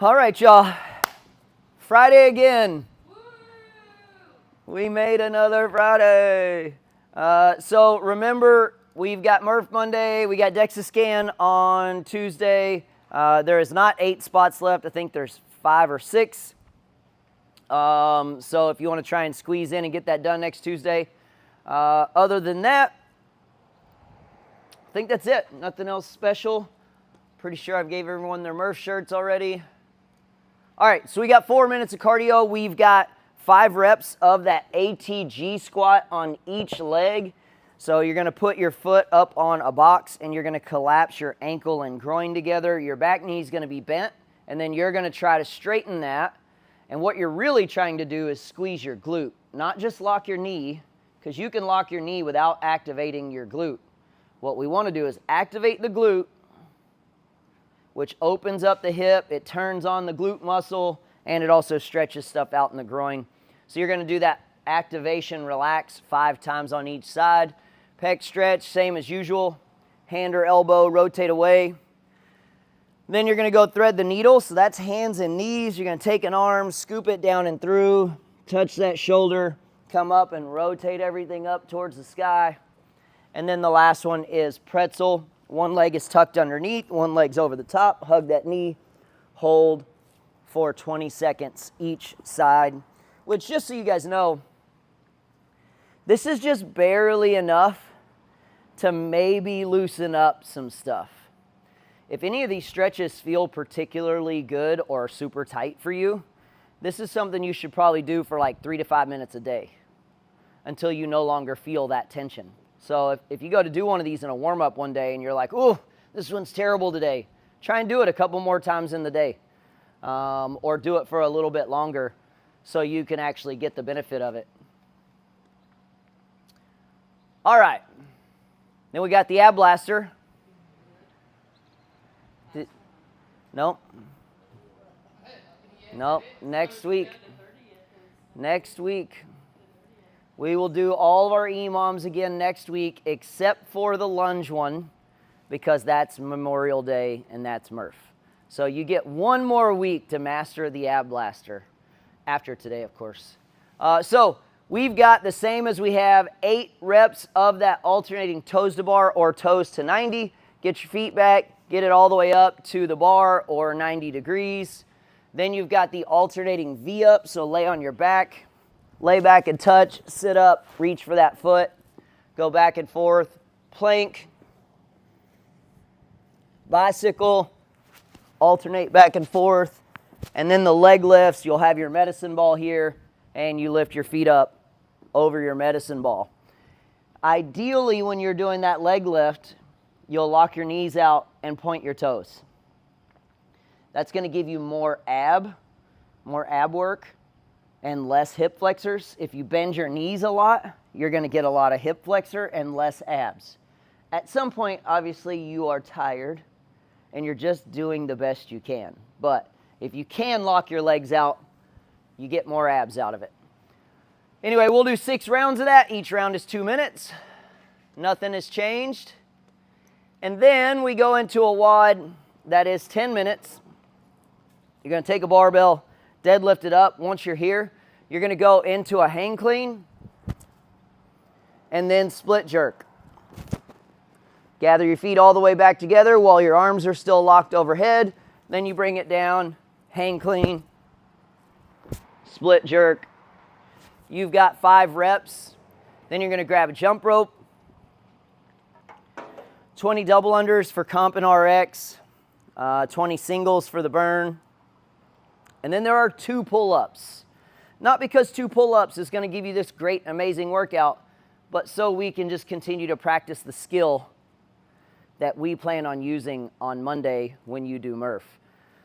All right, y'all. Friday again. We made another Friday. So remember, we've got Murph Monday. We got DEXA scan on Tuesday. There is not 8 spots left. I think there's 5 or 6. So if you want to try and squeeze in and get that done next Tuesday. Other than that, I think that's it. Nothing else special. Pretty sure I've gave everyone their Murph shirts already. All right, so we got 4 minutes of cardio. We've got 5 reps of that ATG squat on each leg. So you're going to put your foot up on a box and you're going to collapse your ankle and groin together. Your back knee is going to be bent, and then you're going to try to straighten that. And what you're really trying to do is squeeze your glute, not just lock your knee, because you can lock your knee without activating your glute. What we want to do is activate the glute, which opens up the hip, it turns on the glute muscle, and it also stretches stuff out in the groin. So you're going to do that activation, relax 5 times on each side. Pec stretch, same as usual. Hand or elbow, rotate away. Then you're going to go thread the needle, so that's hands and knees. You're going to take an arm, scoop it down and through, touch that shoulder, come up and rotate everything up towards the sky. And then the last one is pretzel. One leg is tucked underneath, one leg's over the top. Hug that knee, hold for 20 seconds each side. Which, just so you guys know, this is just barely enough to maybe loosen up some stuff. If any of these stretches feel particularly good or super tight for you, this is something you should probably do for like 3 to 5 minutes a day until you no longer feel that tension. So if you go to do one of these in a warm-up one day and you're like, "Ooh, this one's terrible today," try and do it a couple more times in the day. Or do it for a little bit longer so you can actually get the benefit of it. All right. Then we got the ab blaster. Nope. Nope. Next week. Next week. We will do all of our EMOMs again next week, except for the lunge one, because that's Memorial Day and that's Murph. So you get 1 more week to master the ab blaster, after today, of course. So we've got the same as we have, 8 reps of that alternating toes to bar or toes to 90. Get your feet back, get it all the way up to the bar or 90 degrees. Then you've got the alternating V-up, so lay on your back. Lay back and touch, sit up, reach for that foot, go back and forth, plank, bicycle, alternate back and forth, and then the leg lifts. You'll have your medicine ball here, and you lift your feet up over your medicine ball. Ideally, when you're doing that leg lift, you'll lock your knees out and point your toes. That's going to give you more ab work, and less hip flexors. If you bend your knees a lot, you're going to get a lot of hip flexor and less abs. At some point, obviously, you are tired and you're just doing the best you can. But if you can lock your legs out, you get more abs out of it. Anyway, we'll do 6 rounds of that. Each round is 2 minutes. Nothing has changed. And then we go into a WOD that is 10 minutes. You're going to take a barbell, deadlift it up. Once you're here, you're going to go into a hang clean and then split jerk. Gather your feet all the way back together while your arms are still locked overhead. Then you bring it down, hang clean, split jerk. You've got 5 reps. Then you're going to grab a jump rope, 20 double unders for comp and RX, 20 singles for the burn. And then there are 2 pull-ups. Not because 2 pull-ups is going to give you this great, amazing workout, but so we can just continue to practice the skill that we plan on using on Monday when you do Murph.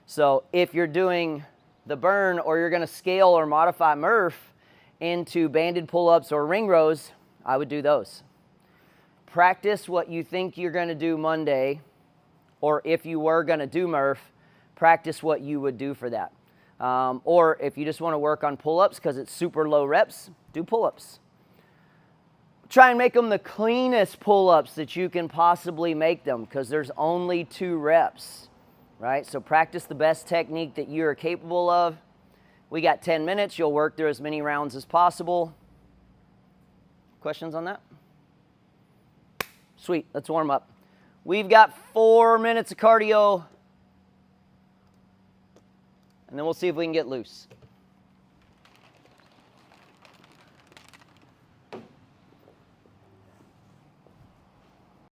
So if you're doing the burn or you're going to scale or modify Murph into banded pull-ups or ring rows, I would do those. Practice what you think you're going to do Monday, or if you were going to do Murph, practice what you would do for that. Or if you just want to work on pull-ups because it's super low reps, do pull-ups. Try and make them the cleanest pull-ups that you can possibly make them, because there's only 2 reps. right? So practice the best technique that you are capable of. We got 10 minutes. You'll work through as many rounds as possible. Questions on that? Sweet, let's warm up. We've got 4 minutes of cardio, and then we'll see if we can get loose.